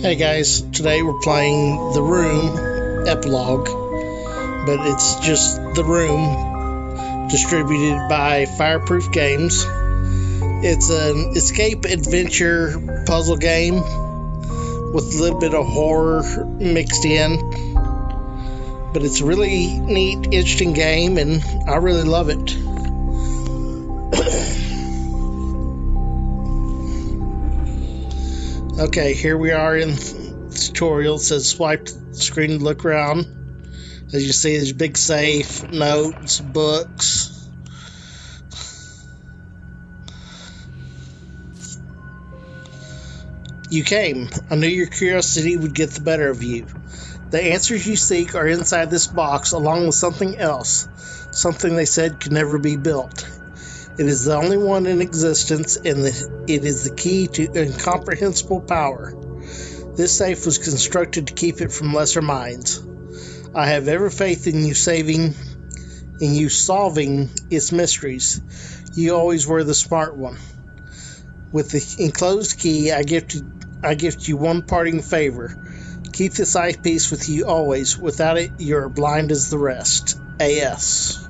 Hey guys, today we're playing The Room Epilogue, but it's just The Room, distributed by Fireproof Games. It's an escape adventure puzzle game with a little bit of horror mixed in, but it's a really neat, interesting game, and I really love it. Okay, here we are in the tutorial. It says swipe the screen to look around. As you see, there's a big safe, notes, books. You came. I knew your curiosity would get the better of you. The answers you seek are inside this box, along with something else. Something they said could never be built. It is the only one in existence, and it is the key to incomprehensible power. This safe was constructed to keep it from lesser minds. I have every faith in you solving its mysteries. You always were the smart one. With the enclosed key, I gift you one parting favor. Keep this eyepiece with you always. Without it, you are blind as the rest. A.S.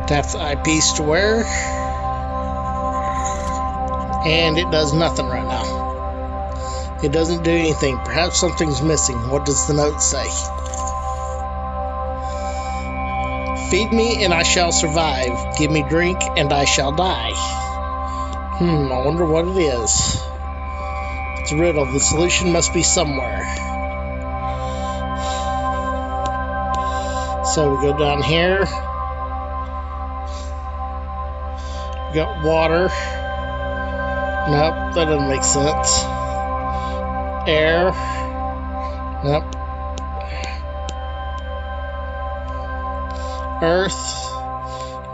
Tap the eyepiece to wear, and it does nothing right now. It doesn't do anything. Perhaps something's missing. What does the note say? Feed me and I shall survive. Give me drink and I shall die. I wonder what it is. It's a riddle. The solution must be somewhere. So we go down here. We got water. Nope, that doesn't make sense. Air. Nope. Earth.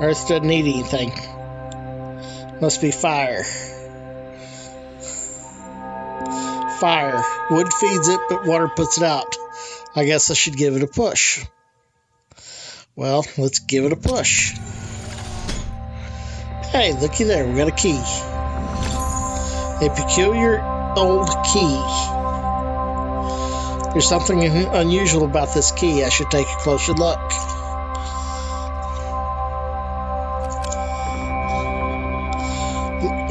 Earth doesn't need anything. Must be fire. Fire. Wood feeds it, but water puts it out. I guess I should give it a push. Well, let's give it a push. Hey, looky there, we got a key. A peculiar old key. There's something unusual about this key. I should take a closer look.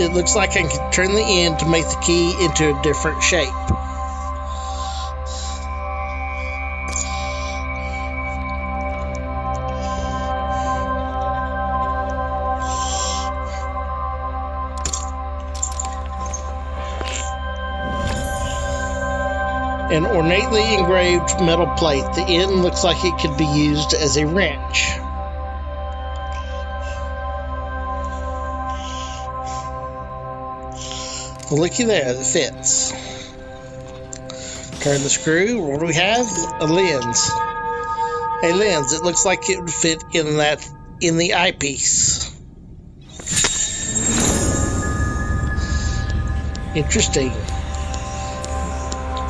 It looks like I can turn the end to make the key into a different shape. An ornately engraved metal plate. The end looks like it could be used as a wrench. Well, looky there, it fits. Turn the screw. What do we have? A lens. A lens. It looks like it would fit in the eyepiece. Interesting.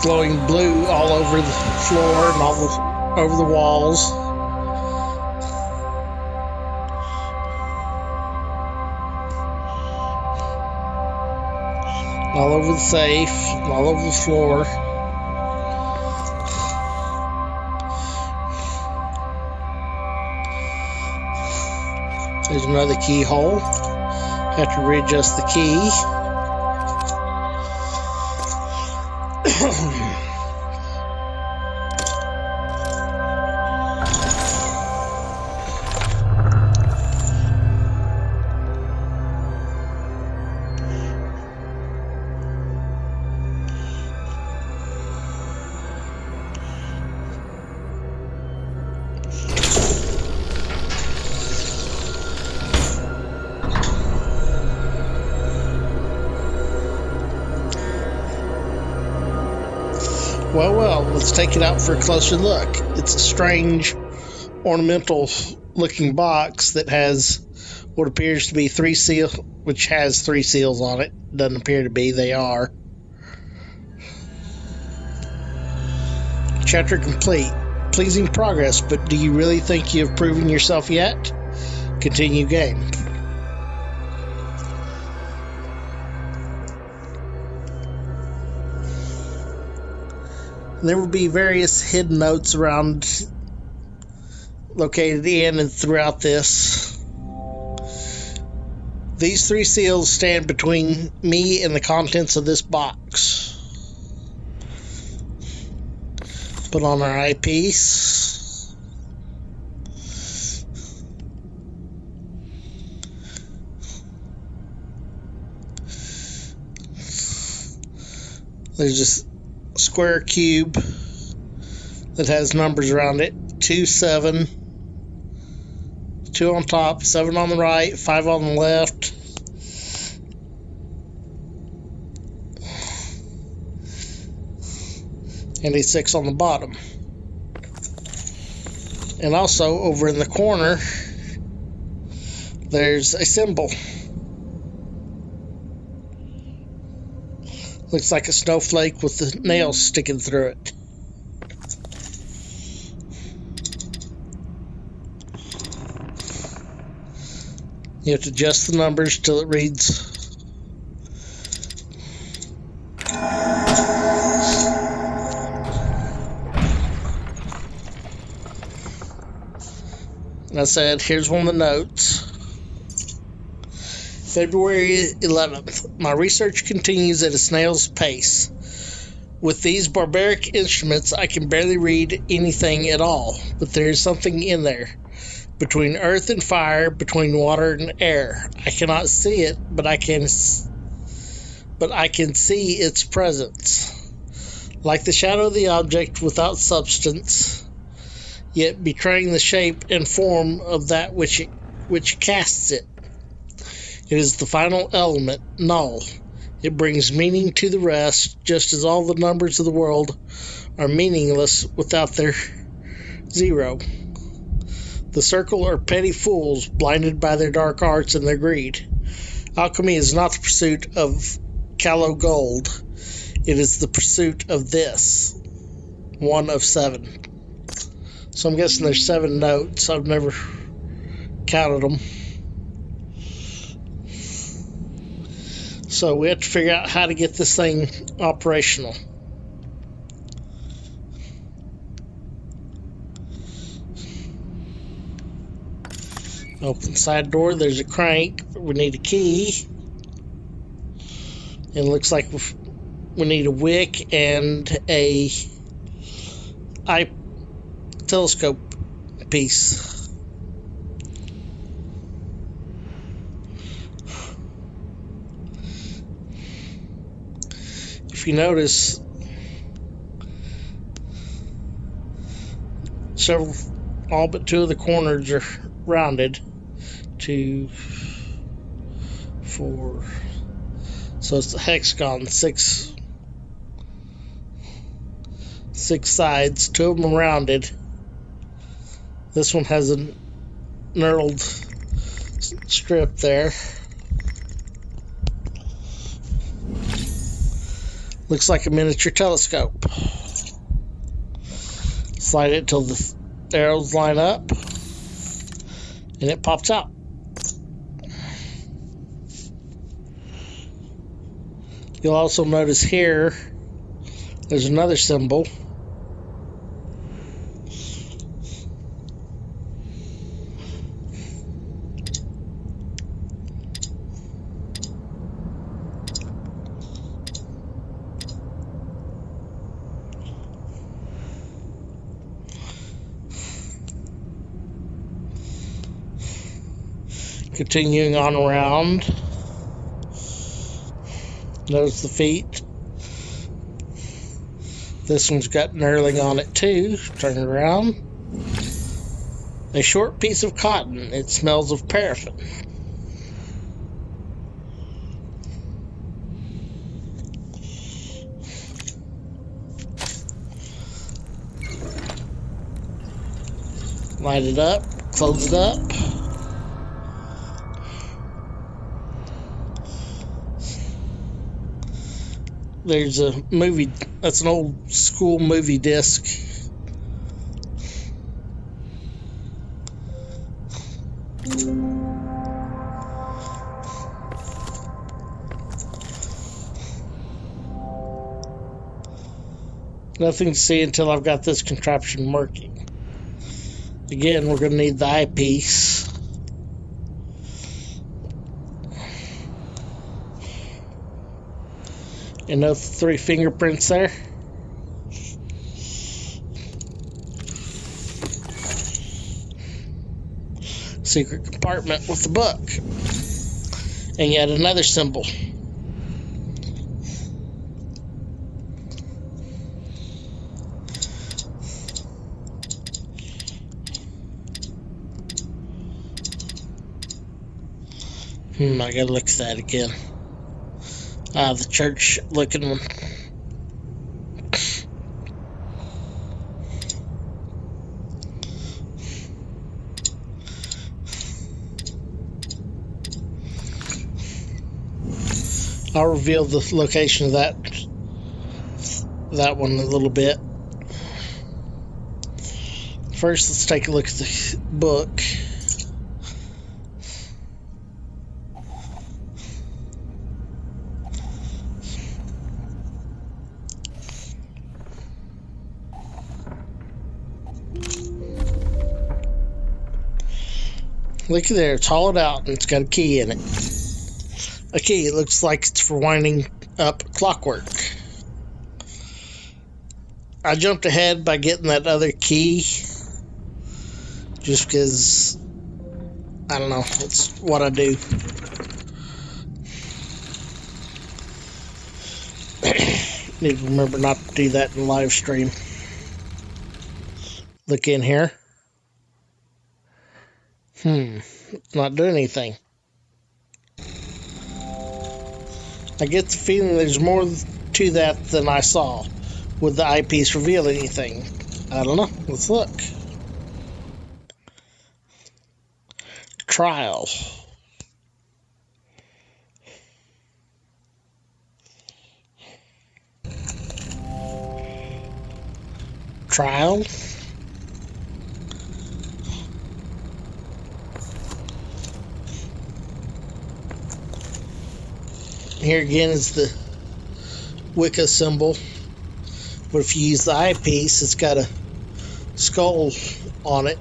Glowing blue all over the floor and all over the walls. All over the safe, all over the floor. There's another keyhole. Have to readjust the key. Well, let's take it out for a closer look. It's a strange ornamental looking box that has what appears to be 3 seals, which has 3 seals on it. Doesn't appear to be, they are. Chapter complete. Pleasing progress, but do you really think you have proven yourself yet? Continue game. There will be various hidden notes around, located in and throughout this. These 3 seals stand between me and the contents of this box. Put on our eyepiece. There's this square cube that has numbers around it. 2, 7, 2 on top, 7 on the right, 5 on the left. And a 6 on the bottom. And also over in the corner there's a symbol. Looks like a snowflake with the nails sticking through it. You have to adjust the numbers till it reads. And I said, here's one of the notes. February 11th. My research continues at a snail's pace. With these barbaric instruments, I can barely read anything at all. But there is something in there. Between earth and fire, between water and air. I cannot see it, but I can see its presence. Like the shadow of the object without substance, yet betraying the shape and form of that which casts it. It is the final element, null. It brings meaning to the rest, just as all the numbers of the world are meaningless without their 0. The circle are petty fools, blinded by their dark arts and their greed. Alchemy is not the pursuit of callow gold. It is the pursuit of this. 1 of 7. So I'm guessing there's 7 notes. I've never counted them. So we have to figure out how to get this thing operational. Open side door. There's a crank. We need a key. And it looks like we need a wick and a eye telescope piece. If you notice, all but 2 of the corners are rounded. 2, 4. So it's a hexagon, 6 sides. 2 of them are rounded. This one has a knurled strip there. Looks like a miniature telescope. Slide it till the arrows line up, and it pops out. You'll also notice here there's another symbol. Continuing on around. Notice the feet. This one's got knurling on it too. Turn it around. A short piece of cotton. It smells of paraffin. Light it up. Close it up. There's a movie, that's an old school movie disc. Nothing to see until I've got this contraption working. Again, we're going to need the eyepiece. And no 3 fingerprints there. Secret compartment with the book. And yet another symbol. I gotta look at that again. The church looking one. I'll reveal the location of that one a little bit. First, let's take a look at the book. Look there, it's hollowed out and it's got a key in it. A key, it looks like it's for winding up clockwork. I jumped ahead by getting that other key just because, I don't know, it's what I do. Need to remember not to do that in the live stream. Look in here. It's not doing anything. I get the feeling there's more to that than I saw. Would the eyepiece reveal anything? I don't know. Let's look. Trial. Trial. Here again is the Wicca symbol. But if you use the eyepiece, it's got a skull on it.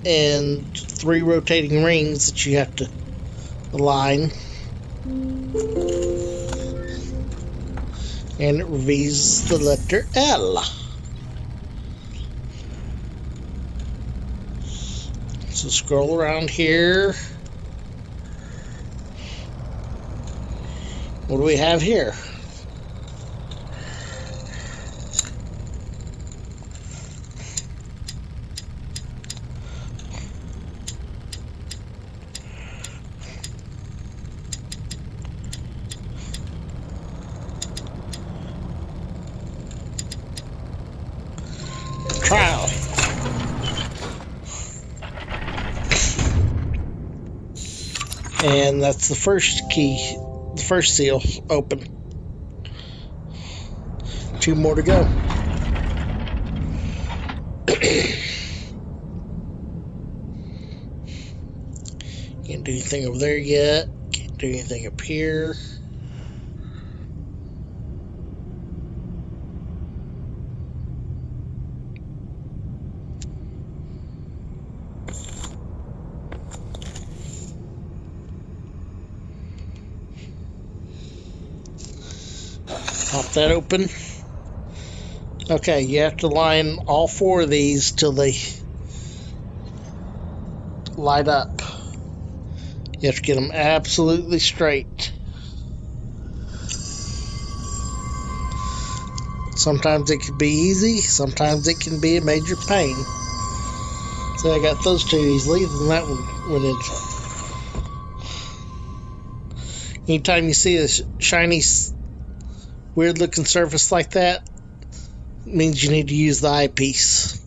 And 3 rotating rings that you have to align. And it reveals the letter L. So scroll around here. What do we have here? Trial. And that's the first key, the first seal open. 2 more to go. Can't do anything over there yet. Can't do anything up here. Pop that open. Okay, you have to line all 4 of these till they light up. You have to get them absolutely straight. Sometimes it can be easy, sometimes it can be a major pain. So I got those 2 easily, then that one went in. Anytime you see a shiny, weird looking surface like that, it means you need to use the eyepiece.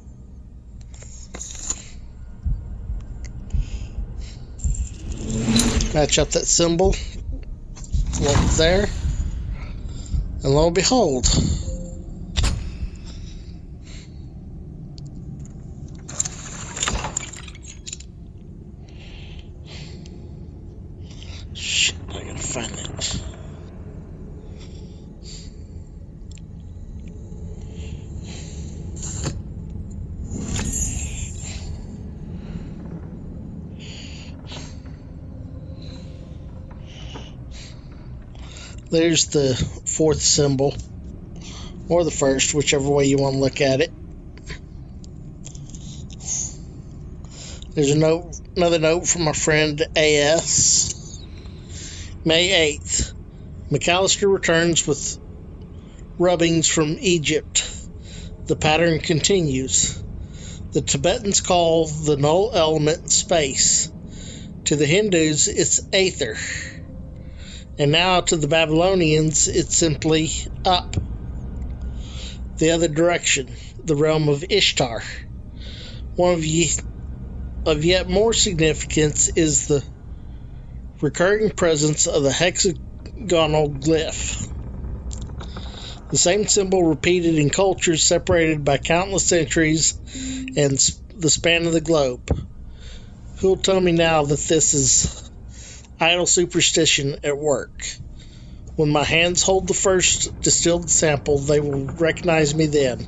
Match up that symbol. Look there. And lo and behold. Shit, I gotta find it. There's the fourth symbol, or the first, whichever way you want to look at it. There's another note from my friend AS. May 8th. McAllister returns with rubbings from Egypt. The pattern continues. The Tibetans call the null element space. To the Hindus, it's aether. And now to the Babylonians, it's simply up. The other direction, the realm of Ishtar. One of yet more significance is the recurring presence of the hexagonal glyph. The same symbol repeated in cultures separated by countless centuries and the span of the globe. Who'll tell me now that this is idle superstition at work? When my hands hold the first distilled sample, they will recognize me then.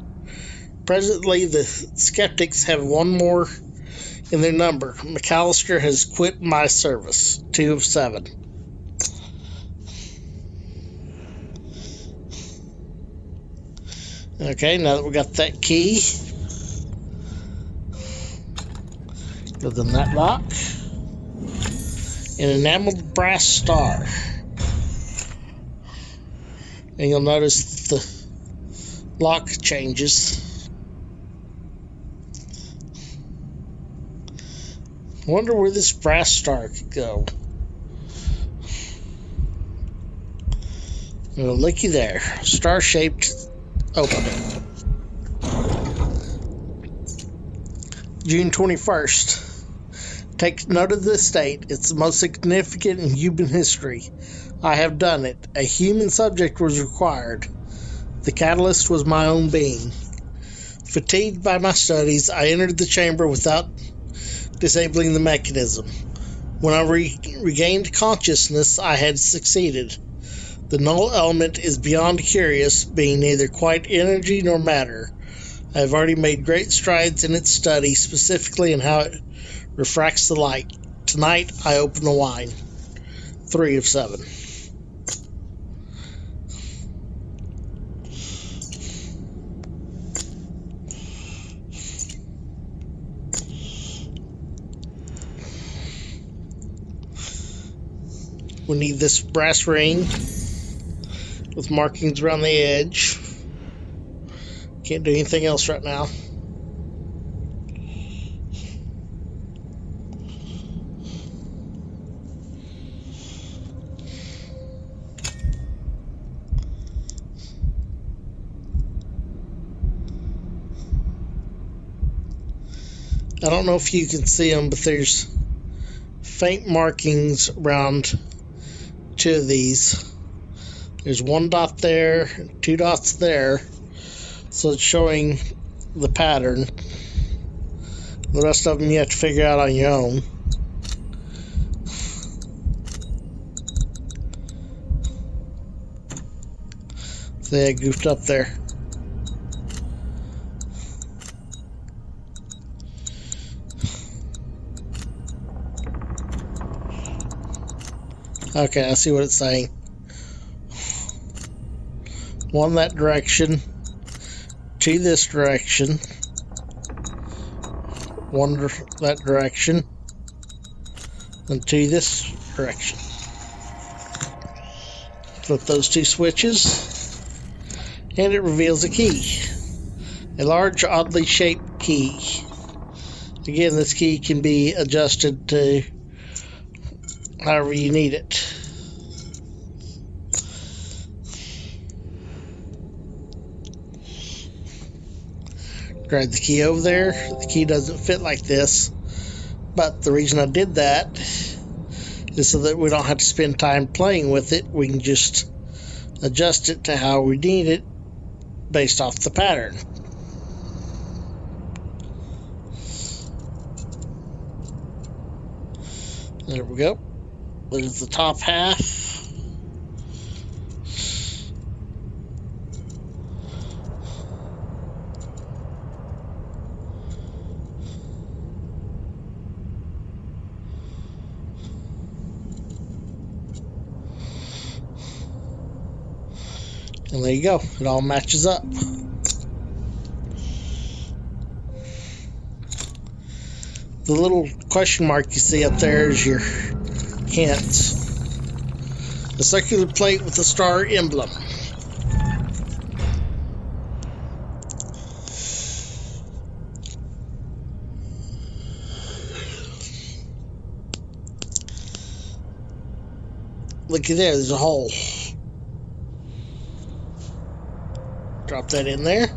Presently, the skeptics have one more in their number. McAllister has quit my service. 2 of 7. Okay, now that we got that key, goes in that lock. An enameled brass star. And you'll notice that the lock changes. I wonder where this brass star could go. And a looky there. Star-shaped opening. June 21st. Take note of this date. It's the most significant in human history. I have done it. A human subject was required. The catalyst was my own being. Fatigued by my studies, I entered the chamber without disabling the mechanism. When I regained consciousness, I had succeeded. The null element is beyond curious, being neither quite energy nor matter. I have already made great strides in its study, specifically in how it refracts the light. Tonight, I open the wine. 3 of 7. We need this brass ring with markings around the edge. Can't do anything else right now. I don't know if you can see them, but there's faint markings around 2 of these. There's 1 dot there, 2 dots there, so it's showing the pattern. The rest of them you have to figure out on your own. So they goofed up there. Okay, I see what it's saying. 1 that direction, 2 this direction, 1 that direction, and 2 this direction. Flip those 2 switches, and it reveals a key. A large, oddly shaped key. Again, this key can be adjusted to however you need it. Drag the key over there. The key doesn't fit like this, but the reason I did that is so that we don't have to spend time playing with it. We can just adjust it to how we need it based off the pattern. There we go. There's the top half. And there you go. It all matches up. The little question mark you see up there is your hints. A circular plate with a star emblem. Looky there, there's a hole. Drop that in there.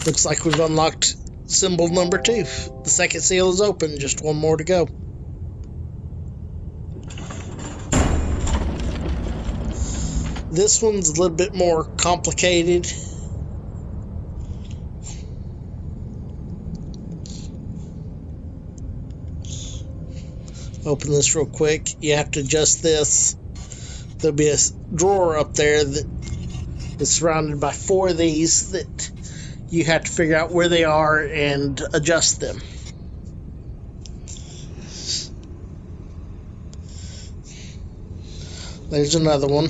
Looks like we've unlocked symbol number 2. The second seal is open, just one more to go. This one's a little bit more complicated. Open this real quick. You have to adjust this. There'll be a drawer up there that is surrounded by 4 of these that you have to figure out where they are and adjust them. There's another one.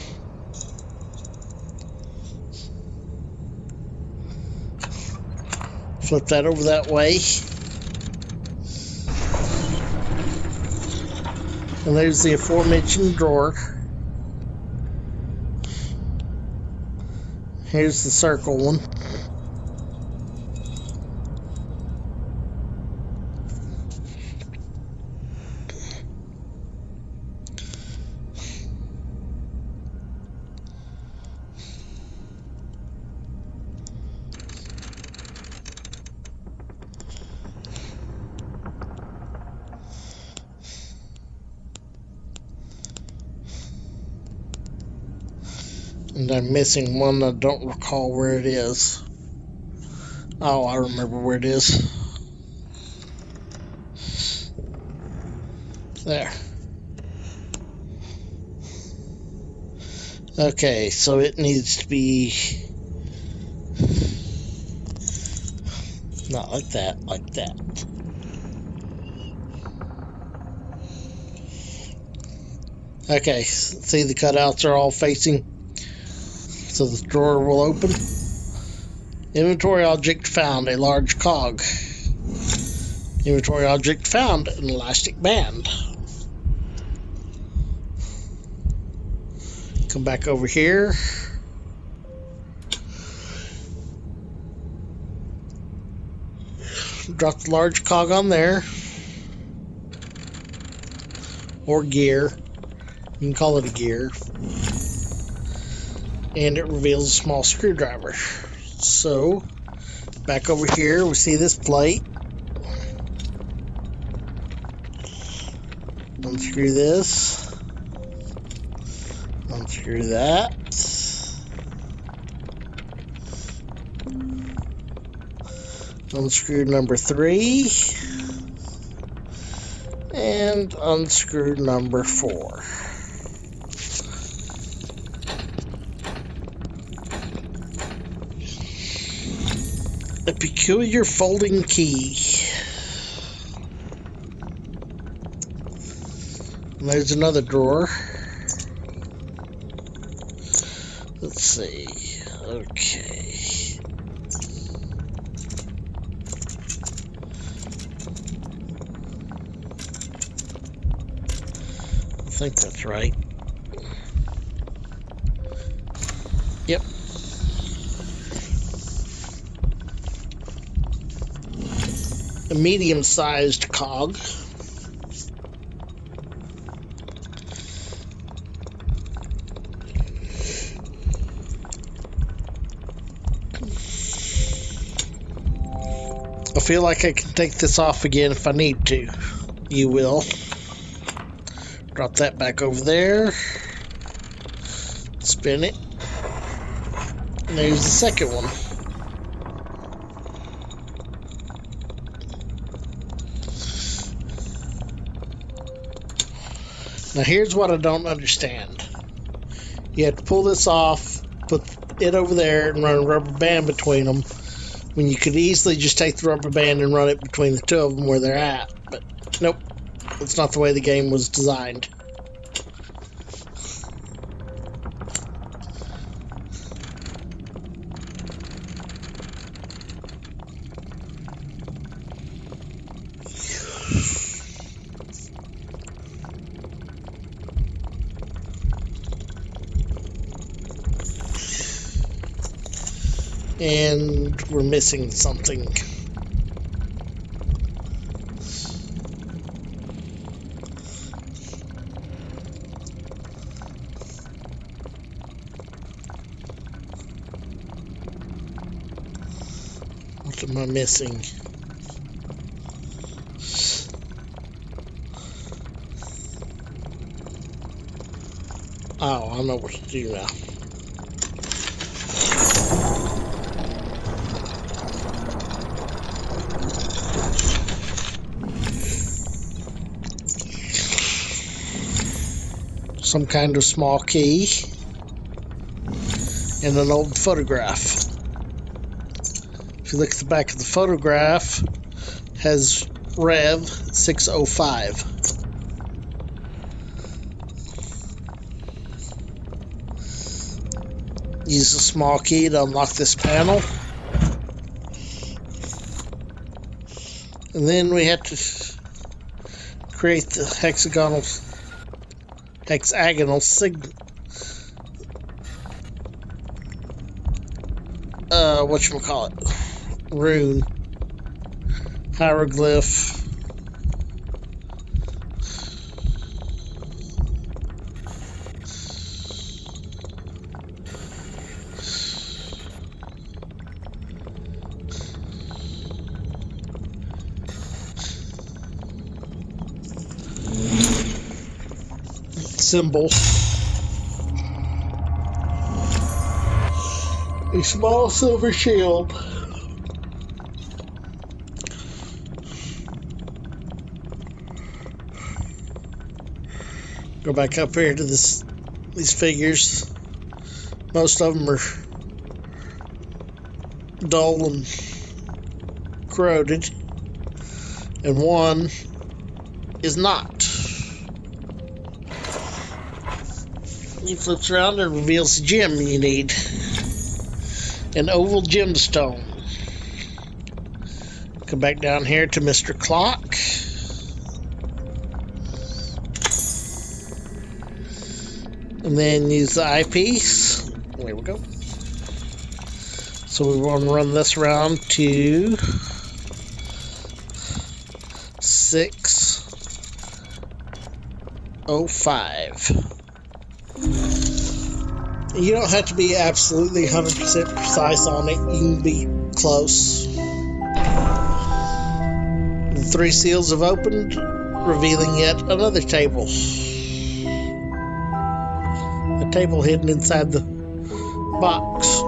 Flip that over that way. And there's the aforementioned drawer. Here's the circle one. And I'm missing one. I don't recall where it is. Oh, I remember where it is. There. Okay, so it needs to be not like that, like that. Okay, see the cutouts are all facing, so the drawer will open. Inventory object found, a large cog. Inventory object found, an elastic band. Come back over here. Drop the large cog on there. Or gear. You can call it a gear. And it reveals a small screwdriver. So, back over here, we see this plate. Unscrew this. Unscrew that. Unscrew number 3. And unscrew number 4. A peculiar folding key. And there's another drawer. Let's see. Okay. I think that's right. Yep. A medium-sized cog. A feel like I can take this off again if I need to. You will. Drop that back over there. Spin it. And there's the second one. Now here's what I don't understand. You have to pull this off, put it over there, and run a rubber band between them, when you could easily just take the rubber band and run it between the two of them where they're at. But nope, that's not the way the game was designed. And we're missing something. What am I missing? Oh, I know what to do now. Some kind of small key and an old photograph. If you look at the back of the photograph, it has Rev 605. Use a small key to unlock this panel. And then we have to create the hexagonal whatchamacallit, rune, hieroglyph. Symbol. A small silver shield. Go back up here to these figures. Most of them are dull and corroded, and one is not. He flips around and reveals the gem you need. An oval gemstone. Come back down here to Mr. Clock. And then use the eyepiece. There we go. So we want to run this around to 605. You don't have to be absolutely 100% precise on it. You can be close. The 3 seals have opened, revealing yet another table. A table hidden inside the box.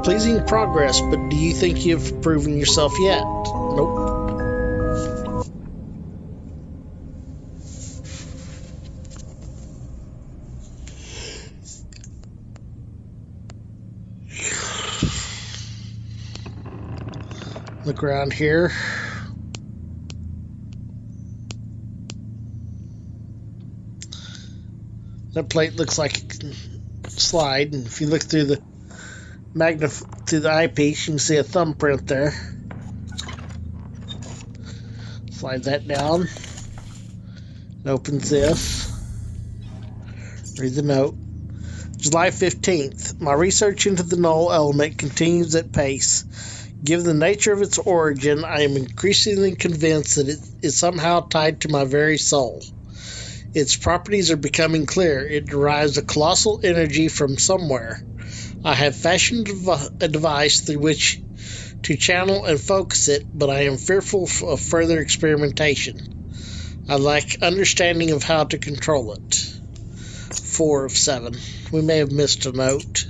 Pleasing progress, but do you think you've proven yourself yet? Nope. Look around here. That plate looks like it can slide, and if you look through the eyepiece, you can see a thumbprint there. Slide that down. It opens this. Read the note. July 15th. My research into the null element continues at pace. Given the nature of its origin, I am increasingly convinced that it is somehow tied to my very soul. Its properties are becoming clear. It derives a colossal energy from somewhere, I have fashioned a device through which to channel and focus it, but I am fearful of further experimentation. I lack understanding of how to control it. 4 of 7. We may have missed a note.